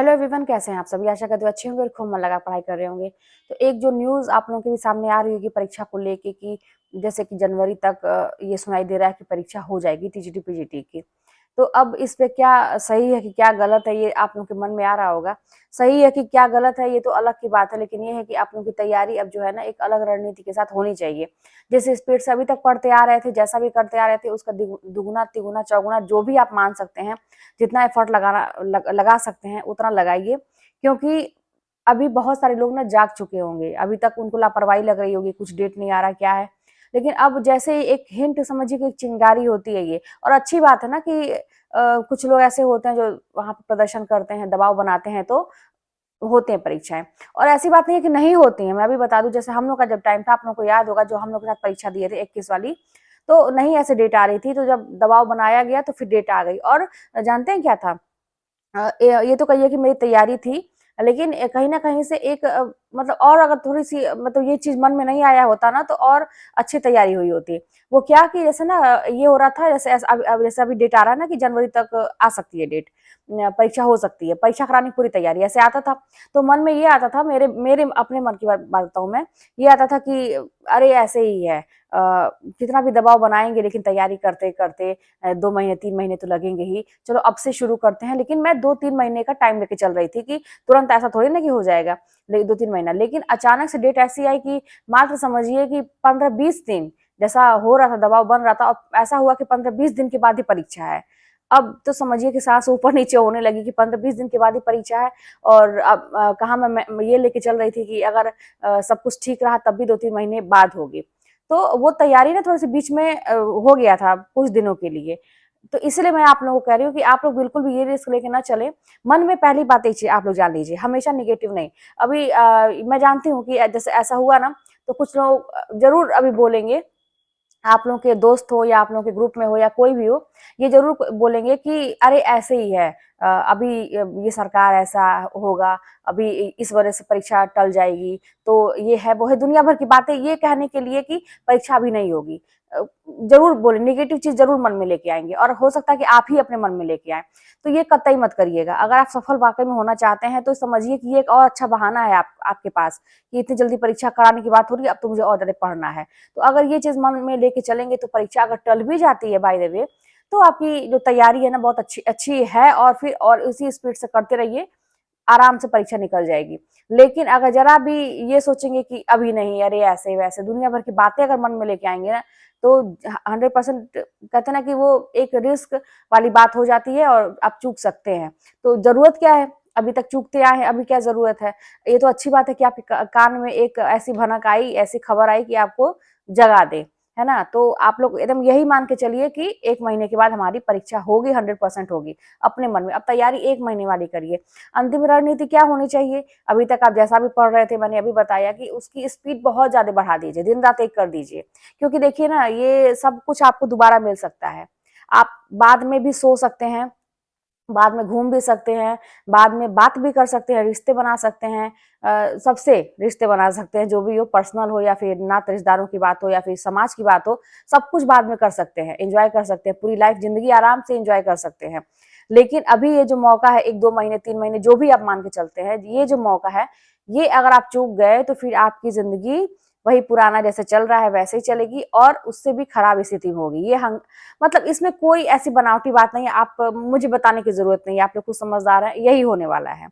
Hello everyone, कैसे हैं आप सभी। आशा करते हो अच्छे होंगे और खूब मन लगा पढ़ाई कर रहे होंगे। तो एक जो न्यूज़ आप लोगों के भी सामने आ रही होगी परीक्षा को लेके कि जैसे कि जनवरी तक ये सुनाई दे रहा है कि परीक्षा हो जाएगी टीजीटी पीजीटी की। तो अब इस पे क्या सही है कि क्या गलत है, ये आप लोगों के मन में आ रहा होगा। सही है कि क्या गलत है ये तो अलग की बात है, लेकिन ये है कि आप लोगों की तैयारी अब जो है ना एक अलग रणनीति के साथ होनी चाहिए। जिस स्पीड से अभी तक पढ़ते आ रहे थे, जैसा भी करते आ रहे थे, उसका दुगुना तिगुना चौगुना जो भी आप मान सकते हैं, जितना एफर्ट लगा सकते हैं उतना लगाइए। क्योंकि अभी बहुत सारे लोग ना जाग चुके होंगे, अभी तक उनको लापरवाही लग रही होगी, कुछ डेट नहीं आ रहा क्या है। लेकिन अब जैसे ही एक हिंट समझिए कि एक चिंगारी होती है ये, और अच्छी बात है ना कि कुछ लोग ऐसे होते हैं जो वहां पर प्रदर्शन करते हैं, दबाव बनाते हैं, तो होते हैं परीक्षाएं। और ऐसी बात नहीं है कि नहीं होती हैं। मैं भी बता दूं, जैसे हम लोग का जब टाइम था, आप लोग को याद होगा, जो हम लोग के साथ परीक्षा दिए थे 21 वाली, तो नहीं ऐसे डेट आ रही थी, तो जब दबाव बनाया गया तो फिर डेट आ गई। और जानते हैं क्या था, ये तो कहिए कि मेरी तैयारी थी, लेकिन कहीं न कहीं से एक मतलब और अगर थोड़ी-सी मतलब ये चीज़ मन में नहीं आया होता ना, तो और अच्छी तैयारी हुई होती। वो क्या कि जैसे ना ये हो रहा था, जैसे अब जैसे अभी डेट आ रहा है ना कि जनवरी तक आ सकती है डेट, परीक्षा हो सकती है, परीक्षा कराने की पूरी तैयारी, ऐसे आता था। तो मन में ये आता था, मेरे मेरे अपने मन की बात बताऊँ मैं, ये आता था कि अरे ऐसे ही है, कितना भी दबाव बनाएँगे लेकिन तैयारी करते-करते 2 महीने 3 महीने तो लगेंगे ही, चलो अब से शुरू करते हैं। लेकिन मैं 2-3 महीने का टाइम लेके चल रही थी कि तुरंत ऐसा थोड़ी ना कि हो जाएगा, 2-3 महीना। लेकिन अचानक से डेट ऐसी आई कि मात्र समझिए कि 15-20 दिन जैसा हो रहा था, दबाव बन रहा था, और ऐसा हुआ कि 15-20 दिन के बाद ही परीक्षा है। अब तो समझिए कि सांस ऊपर-नीचे होने लगी कि 15-20 दिन के बाद ही परीक्षा है। और अब कहाँ मैं ये लेके चल रही थी कि अगर सब कुछ ठीक रहा तब भी 2-3 महीने बाद होगी। तो वो तैयारी ना थोड़ी-सी बीच में हो गया था कुछ दिनों के लिए। तो इसलिए मैं आप लोगों को कह रही हूँ कि आप लोग बिल्कुल भी ये रिस्क लेके ना चलें। मन में पहली बात एक चीज़ आप लोग जान लीजिए, हमेशा नेगेटिव नहीं। अभी मैं जानती हूँ कि जैसे ऐसा हुआ ना, तो कुछ लोग ज़रूर अभी बोलेंगे, आप लोगों के दोस्त हो या आप लोगों के ग्रुप में हो या कोई भी हो, ये ज़रूर बोलेंगे कि अरे ऐसे ही है, अभी ये सरकार ऐसा होगा, अभी इस वजह से परीक्षा टल जाएगी, तो ये है, वो है, दुनिया भर की बातें ये कहने के लिए कि परीक्षा अभी नहीं होगी। ज़रूर बोले, नेगेटिव चीज़ ज़रूर मन में लेके आएँगे, और हो सकता है कि आप ही अपने मन में लेके आएँ। तो ये कतई मत करिएगा। अगर आप सफल वाक़ई में होना चाहते हैं, तो समझिए कि ये एक और अच्छा बहाना है आपके पास कि इतनी जल्दी परीक्षा कराने की बात हो रही है, अब तो मुझे और ज़्यादा पढ़ना है। तो अगर ये चीज़ मन में लेके चलेंगे, तो परीक्षा अगर टल भी जाती है बाय द वे, तो आपकी जो तैयारी है ना बहुत अच्छी अच्छी है, और फिर और उसी स्पीड से करते रहिए, आराम से परीक्षा निकल जाएगी। लेकिन अगर ज़रा भी ये सोचेंगे कि अभी नहीं, अरे ऐसे-वैसे दुनिया भर की बातें अगर मन में लेके आएँगे ना, तो 100% कहते हैं ना कि वो एक रिस्क वाली बात हो जाती है और आप चूक सकते हैं। तो ज़रूरत क्या है? अभी तक चूकते आए हैं, अभी क्या ज़रूरत है? ये तो अच्छी बात है कि आपके कान में एक ऐसी भनक आई, ऐसी खबर आई कि आपको जगा दे, है ना? तो आप लोग एकदम यही मान के चलिए कि 1 महीने के बाद हमारी परीक्षा होगी, 100% होगी, अपने मन में। अब तैयारी 1 महीने वाली करिए। अंतिम रणनीति क्या होनी चाहिए? अभी तक आप जैसा भी पढ़ रहे थे, मैंने अभी बताया कि उसकी स्पीड बहुत ज़्यादा बढ़ा दीजिए, दिन-रात एक कर दीजिए। क्योंकि देखिए ना, ये सब कुछ आपको दोबारा मिल सकता है। आप बाद में भी सो सकते हैं, बाद में घूम भी सकते हैं, बाद में बात भी कर सकते हैं, रिश्ते बना सकते हैं, सबसे रिश्ते बना सकते हैं, जो भी हो, पर्सनल हो या फिर नाते रिश्तेदारों की बात हो या फिर समाज की बात हो, सब कुछ बाद में कर सकते हैं, एन्जॉय कर सकते हैं, पूरी लाइफ ज़िंदगी आराम से एन्जॉय कर सकते हैं। लेकिन अभी ये जो मौका है, 1-2 महीने, 3 महीने जो भी आप मान के चलते हैं, ये जो मौका है, ये अगर आप चूक गए तो फिर आपकी ज़िंदगी वही पुराना जैसे चल रहा है वैसे ही चलेगी, और उससे भी खराब स्थिति में होगी। ये मतलब इसमें कोई ऐसी बनावटी बात नहीं है, आप मुझे बताने की ज़रूरत नहीं है, आप लोग खुद समझदार हैं, यही होने वाला है।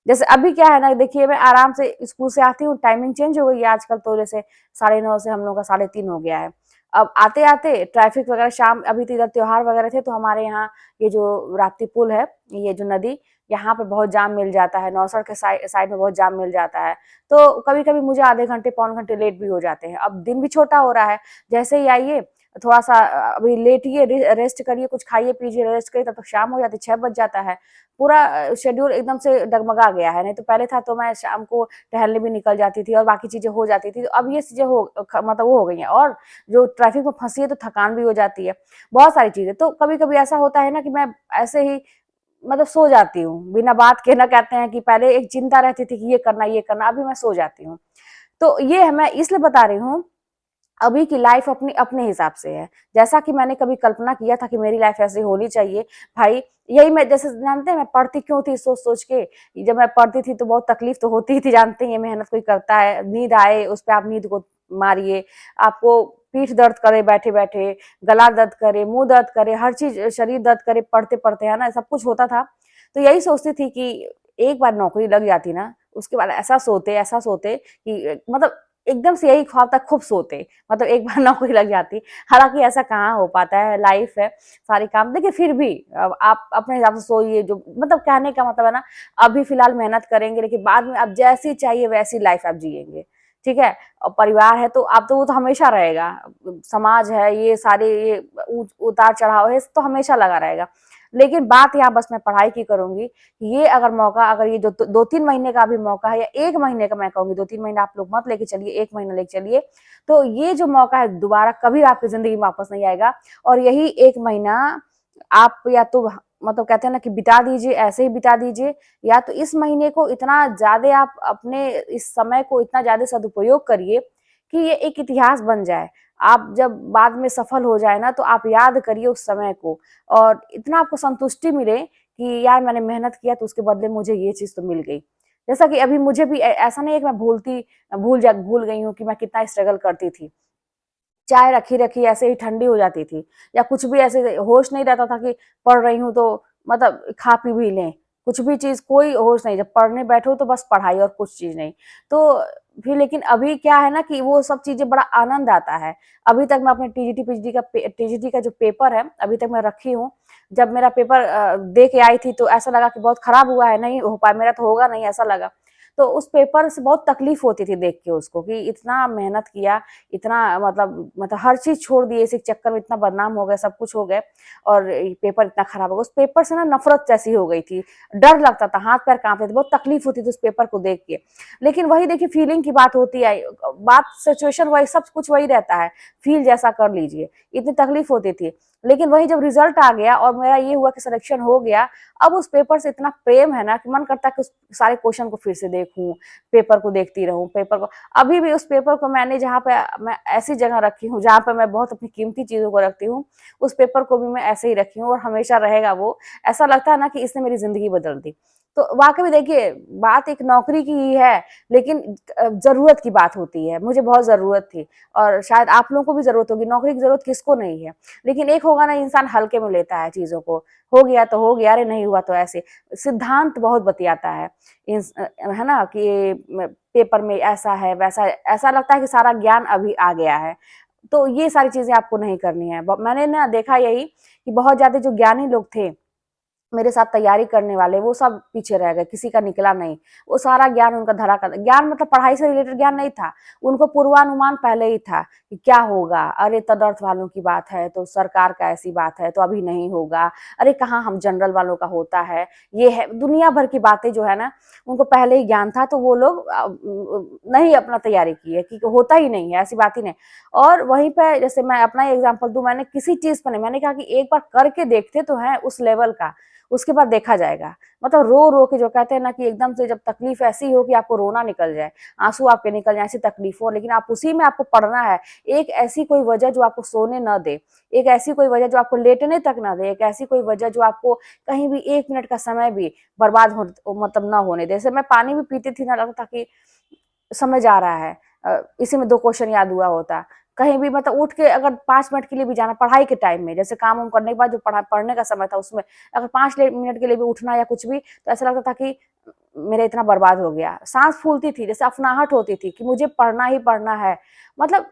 जैसे अभी क्या है ना, देखिए मैं आराम से स्कूल से आती हूँ, टाइमिंग चेंज हो गई है आजकल, तो जैसे 9:30 से हम लोग का 3:30 हो गया है। अब आते-आते ट्रैफिक वगैरह, शाम अभी तो इधर त्योहार वगैरह थे, तो हमारे यहाँ ये जो राप्ती पुल है, ये जो नदी, यहाँ पे बहुत जाम मिल जाता है, नौसड़ के साइड में बहुत जाम मिल जाता है। तो कभी-कभी मुझे आधे घंटे, पौन घंटे लेट भी हो जाते हैं। अब दिन भी छोटा हो रहा है, जैसे ही आइए थोड़ा-सा अभी लेटिए, रेस्ट करिए, कुछ खाइए-पीजिए, रेस्ट करिए, तब तक शाम हो जाती है, 6 बज जाता है। पूरा शेड्यूल एकदम से डगमगा गया है। नहीं तो पहले था तो मैं शाम को टहलने भी निकल जाती थी और बाकी चीज़ें हो जाती थी। तो अब ये चीज़ें मतलब वो हो गई हैं, और जो ट्रैफिक में फँसी है तो थकान भी हो जाती है। बहुत सारी चीज़ें। तो कभी-कभी ऐसा होता है ना कि मैं ऐसे ही मतलब सो जाती हूँ, बिना बात के ना, कहते हैं कि पहले एक चिंता रहती थी कि ये करना, अभी मैं सो जाती हूँ। तो ये है, मैं इसलिए बता रही हूँ, अभी की लाइफ अपनी अपने हिसाब से है, जैसा कि मैंने कभी कल्पना किया था कि मेरी लाइफ ऐसे होनी चाहिए। भाई यही मैं, जैसे जानते हैं मैं पढ़ती क्यों थी सोच सोच के, जब मैं पढ़ती थी तो बहुत तकलीफ तो होती ही थी, जानते हैं मेहनत कोई करता है, नींद आए उस पर आप नींद को मारिए, आपको पीठ दर्द करे बैठे बैठे, गला दर्द करे, मुंह दर्द करे, हर चीज शरीर दर्द करे पढ़ते पढ़ते, है ना, सब कुछ होता था। तो यही सोचती थी कि एक बार नौकरी लग जाती ना, उसके बाद ऐसा सोते कि मतलब एकदम से यही ख्वाब था, खूब सोते, मतलब एक बार नौकरी लग जाती। हालांकि ऐसा कहाँ हो पाता है, लाइफ है, सारे काम, देखिए फिर भी अब आप अपने हिसाब से सोइए, जो मतलब कहने का मतलब है ना, अभी फिलहाल मेहनत करेंगे लेकिन बाद में आप जैसी चाहिए वैसी लाइफ आप जिएंगे, ठीक है। और परिवार है तो आप, तो वो तो हमेशा रहेगा, समाज है, ये सारे ये उतार चढ़ाव है तो हमेशा लगा रहेगा। लेकिन बात यहाँ बस मैं पढ़ाई की करूंगी, ये अगर मौका, अगर ये जो 2-3 महीने का भी मौका है, या 1 महीने का, मैं कहूंगी 2-3 महीने आप लोग मत लेके चलिए, 1 महीना लेके चलिए, तो ये जो मौका है दोबारा कभी आपकी जिंदगी में वापस नहीं आएगा। और यही 1 महीना आप या तो मतलब कहते हैं ना कि बिता दीजिए, ऐसे ही बिता दीजिए, या तो इस महीने को इतना ज्यादा आप अपने इस समय को इतना ज्यादा सदुपयोग करिए कि ये एक इतिहास बन जाए। आप जब बाद में सफल हो जाए ना, तो आप याद करिए उस समय को, और इतना आपको संतुष्टि मिले कि यार मैंने मेहनत किया तो उसके बदले मुझे ये चीज तो मिल गई। जैसा कि अभी मुझे भी ऐसा नहीं है कि मैं भूल गई हूँ कि मैं कितना स्ट्रगल करती थी। चाय रखी रखी ऐसे ही ठंडी हो जाती थी, या कुछ भी ऐसे होश नहीं रहता था कि पढ़ रही हूँ तो मतलब खा पी भी लें, कुछ भी चीज कोई होश नहीं, जब पढ़ने बैठो तो बस पढ़ाई और कुछ चीज नहीं। तो फिर लेकिन अभी क्या है ना कि वो सब चीजें बड़ा आनंद आता है। अभी तक मैं अपने टीजीटी का जो पेपर है अभी तक मैं रखी हूँ। जब मेरा पेपर दे के आई थी तो ऐसा लगा कि बहुत खराब हुआ है, नहीं हो पाया मेरा, तो होगा नहीं ऐसा लगा। तो उस पेपर से बहुत तकलीफ होती थी देख के उसको, कि इतना मेहनत किया, इतना मतलब हर चीज छोड़ दी, इसी चक्कर में इतना बदनाम हो गए, सब कुछ हो गए, और पेपर इतना खराब हो गया। उस पेपर से ना नफरत जैसी हो गई थी, डर लगता था, हाथ पैर कांपते थे, बहुत तकलीफ होती थी उस पेपर को देख के। लेकिन वही देखिए, फीलिंग की बात होती है, बात सिचुएशन वही, सब कुछ वही रहता है, फील जैसा कर लीजिए। इतनी तकलीफ होती थी, लेकिन वही जब रिजल्ट आ गया और मेरा ये हुआ कि सिलेक्शन हो गया, अब उस पेपर से इतना प्रेम है ना कि मन करता है कि उस सारे क्वेश्चन को फिर से देखूं, पेपर को देखती रहूं, पेपर को। अभी भी उस पेपर को मैंने जहाँ पे, मैं ऐसी जगह रखी हूँ जहाँ पे मैं बहुत अपनी कीमती चीजों को रखती हूँ, उस पेपर को भी मैं ऐसे ही रखी हूँ और हमेशा रहेगा वो। ऐसा लगता है ना कि इसने मेरी जिंदगी बदल दी। तो वाकई में देखिए, बात एक नौकरी की ही है, लेकिन जरूरत की बात होती है, मुझे बहुत जरूरत थी, और शायद आप लोगों को भी जरूरत होगी। नौकरी की जरूरत किसको नहीं है, लेकिन एक होगा ना, इंसान हल्के में लेता है चीजों को, हो गया तो हो गया, अरे नहीं हुआ तो ऐसे। सिद्धांत बहुत बतियाता है, है ना, कि पेपर में ऐसा है वैसा है, ऐसा लगता है कि सारा ज्ञान अभी आ गया है। तो ये सारी चीजें आपको नहीं करनी है। मैंने ना देखा यही कि बहुत ज्यादा जो ज्ञानी लोग थे मेरे साथ तैयारी करने वाले, वो सब पीछे रह गए, किसी का निकला नहीं। वो सारा ज्ञान उनका धरा कर, ज्ञान मतलब पढ़ाई से रिलेटेड ज्ञान नहीं था, उनको पूर्वानुमान पहले ही था कि क्या होगा, अरे तदर्थ वालों की बात है तो सरकार का ऐसी बात है तो अभी नहीं होगा, अरे कहाँ हम जनरल वालों का होता है, ये है दुनिया भर की बातें जो है ना, उनको पहले ही ज्ञान था, तो वो लोग नहीं अपना तैयारी की है कि होता ही नहीं है, ऐसी बात ही नहीं। और वहीं पे जैसे मैं अपना एग्जाम्पल दूं, मैंने किसी चीज पर नहीं, मैंने कहा कि एक बार करके देखते तो है उस लेवल का, उसके बाद देखा जाएगा। मतलब रो रो के, जो कहते हैं ना कि एकदम से जब तकलीफ ऐसी हो कि आपको रोना निकल जाए, आंसू आपके निकल जाए, ऐसी तकलीफ हो, लेकिन आप उसी में आपको पढ़ना है। एक ऐसी कोई वजह जो आपको सोने न दे, एक ऐसी कोई वजह जो आपको लेटने तक न दे, एक ऐसी कोई वजह जो आपको कहीं भी 1 मिनट का समय भी बर्बाद हो, मतलब ना होने दे। जैसे मैं पानी भी पीती थी ना, लगता था कि समय जा रहा है, इसी में 2 क्वेश्चन याद हुआ होता। कहीं भी मतलब उठ के अगर 5 मिनट के लिए भी जाना, पढ़ाई के टाइम में, जैसे काम करने के बाद जो पढ़ने का समय था उसमें अगर 5 मिनट के लिए भी उठना या कुछ भी, तो ऐसा लगता था कि मेरा इतना बर्बाद हो गया। सांस फूलती थी, जैसे अफनाहट होती थी कि मुझे पढ़ना ही पढ़ना है। मतलब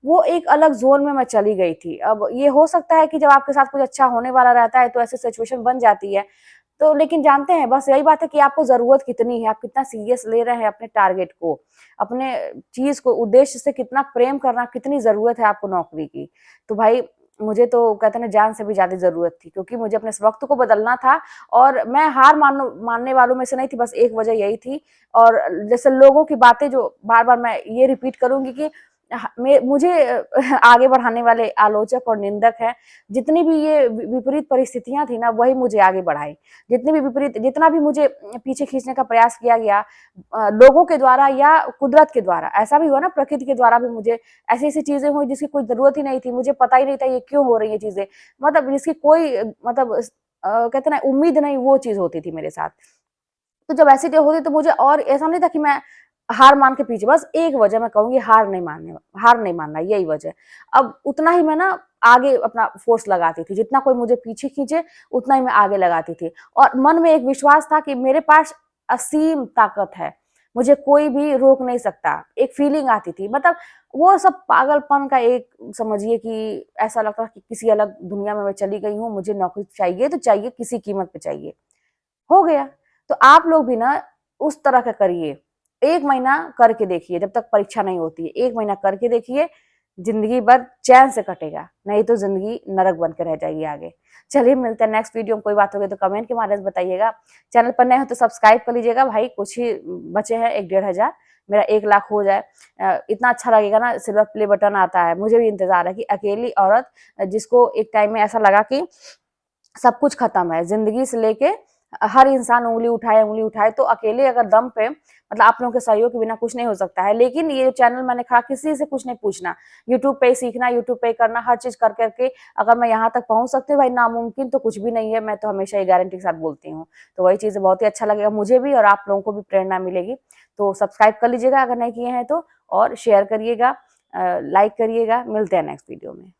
वो एक अलग जोन में मैं चली गई थी। अब ये हो सकता है कि जब आपके साथ कुछ अच्छा होने वाला रहता है तो ऐसी सिचुएशन बन जाती है। तो लेकिन जानते हैं, बस यही बात है कि आपको जरूरत कितनी है, आप कितना सीरियस ले रहे हैं अपने टारगेट को, अपने चीज को, उद्देश्य से कितना प्रेम करना, कितनी जरूरत है आपको नौकरी की। तो भाई मुझे तो कहते हैं ना, जान से भी ज्यादा जरूरत थी, क्योंकि मुझे अपने इस वक्त को बदलना था। और मैं हार मानने वालों में से नहीं थी, बस एक वजह यही थी। और जैसे लोगों की बातें जो बार बार मैं ये रिपीट करूंगी कि मुझे आगे बढ़ाने वाले आलोचक और निंदक हैं, जितनी भी ये विपरीत परिस्थितियां थी ना, वही मुझे आगे बढ़ाई। जितनी भी विपरीत, जितना भी मुझे पीछे खींचने का प्रयास किया गया लोगों के द्वारा या कुदरत के द्वारा, ऐसा भी हुआ ना, प्रकृति के द्वारा भी मुझे ऐसी ऐसी चीजें हुई जिसकी कोई जरूरत ही नहीं थी, मुझे पता ही नहीं था ये क्यों हो रही है चीजें, मतलब जिसकी कोई मतलब कहते ना उम्मीद नहीं, वो चीज होती थी मेरे साथ। तो जब ऐसी चीज होती तो मुझे और ऐसा नहीं था कि मैं हार मान के पीछे, बस एक वजह मैं कहूंगी, हार नहीं मानना, यही वजह। अब उतना ही मैं ना आगे अपना फोर्स लगाती थी, जितना कोई मुझे पीछे खींचे उतना ही मैं आगे लगाती थी, और मन में एक विश्वास था कि मेरे पास असीम ताकत है, मुझे कोई भी रोक नहीं सकता, एक फीलिंग आती थी। मतलब वो सब पागलपन का एक, समझिए कि ऐसा लगता कि किसी अलग दुनिया में मैं चली गई हूँ, मुझे नौकरी चाहिए तो चाहिए, किसी कीमत पे चाहिए। हो गया। तो आप लोग भी ना उस तरह का करिए, 1 महीना करके देखिए, जब तक परीक्षा नहीं होती है, 1 महीना करके देखिए, ज़िंदगी भर चैन से कटेगा, नहीं तो ज़िंदगी नरक बन के रह जाएगी आगे। चलिए मिलते हैं नेक्स्ट वीडियो में, कोई बात होगी तो कमेंट के माध्यम से बताइएगा। चैनल पर नए हो तो सब्सक्राइब कर लीजिएगा भाई, कुछ ही बचे हैं 1 डेढ़ हज़ार, मेरा 1 लाख हो जाए। इतना अच्छा लगेगा ना, सिल्वर प्ले बटन आता है, मुझे भी इंतज़ार है कि अकेली औरत जिसको एक टाइम में ऐसा लगा कि सब कुछ खत्म है, ज़िंदगी से लेके हर इंसान उँगली उठाए, तो अकेले अगर दम पे, मतलब आप लोगों के सहयोग के बिना कुछ नहीं हो सकता है। लेकिन ये चैनल मैंने कहा किसी से कुछ नहीं पूछना, यूट्यूब पे ही सीखना, यूट्यूब पे ही करना, हर चीज़ कर करके अगर मैं यहाँ तक पहुँच सकती हूँ भाई, नामुमकिन तो कुछ भी नहीं है, मैं तो हमेशा ये गारंटी के साथ बोलती हूँ। तो वही चीज़ बहुत ही अच्छा लगेगा मुझे भी, और आप लोगों को भी प्रेरणा मिलेगी। तो सब्सक्राइब कर लीजिएगा अगर नहीं किए हैं तो, और शेयर करिएगा, लाइक करिएगा। मिलते हैं नेक्स्ट वीडियो में।